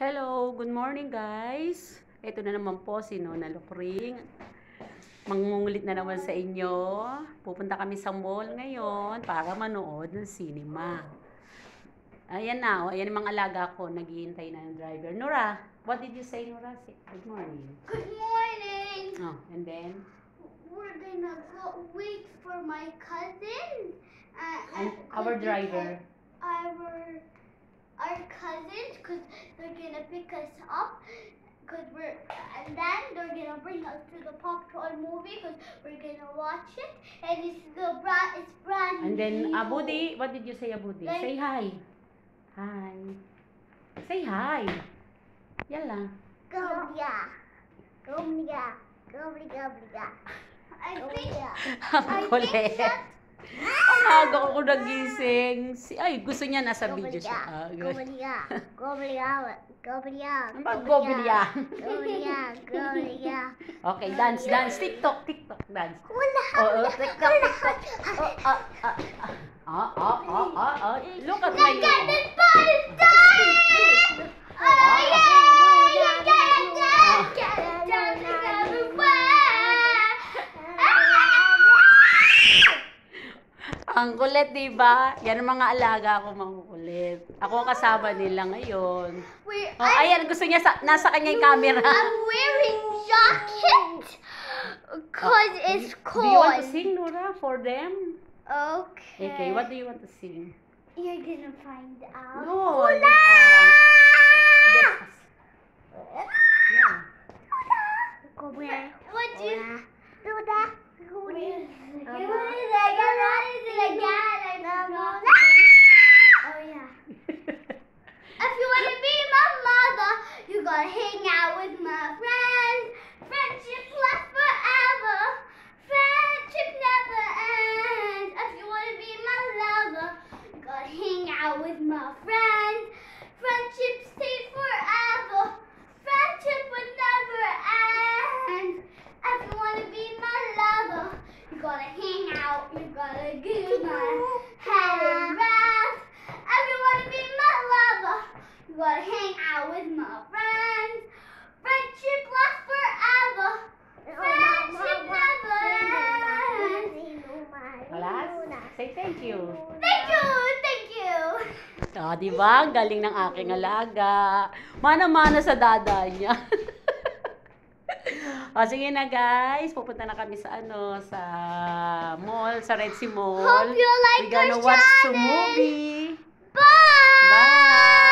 Hello, good morning guys. Ito na naman po si Nona Lukring. Mangungulit na naman sa inyo. Pupunta kami sa mall ngayon para manood ng cinema. Ayan na, ayan yung mga alaga ko. Naghihintay na ng driver. Nora, what did you say, Nora? Good morning. Good morning. Oh, and then? We're gonna go wait for my cousin. And our driver. Our cousins, because they're gonna pick us up, and then they're gonna bring us to the Paw Patrol movie, because we're gonna watch it, and it's brand new. And then, Abudi, what did you say, Abudi? Say hi. Hi. Say hi. Yala. Goblia. I think Kulit. Ang aga ko nagising. Ay, gusto niya nasa video siya. Goblia. Ano ba? Goblia. Okay, dance. TikTok, dance. Oo, TikTok. Look at my... Ang kulit, diba? Yan ang mga alaga ko, makukulit. Ako ang kasama nila ngayon. Ayan, gusto niya, nasa kanya yung camera. I'm wearing jacket because it's cold. Do you want to sing, Nora, for them? Okay. Okay, what do you want to sing? You're gonna find out. No. Hula! What do you... Oh yeah. If you want to be my mother, you gotta hang out with my friends. Friendship lasts forever. Friendship never ends. If you want to be my lover, you gotta hang out with my friends. Friendship stays forever. Friendship would never end. If you want to be my lover, you gotta hang out. You gotta give my head a rest. If you want to be my lover, you gotta hang out with my friends. Friendship lasts forever. Friendship never ends. Last, say thank you. Thank you. Diba? Ang galing ng aking alaga. Mana-mana sa dada niya. Sige na guys, pupunta na kami sa sa mall, sa Red Sea Mall. Hope you like We're gonna our watch channel. some movie. Bye. Bye!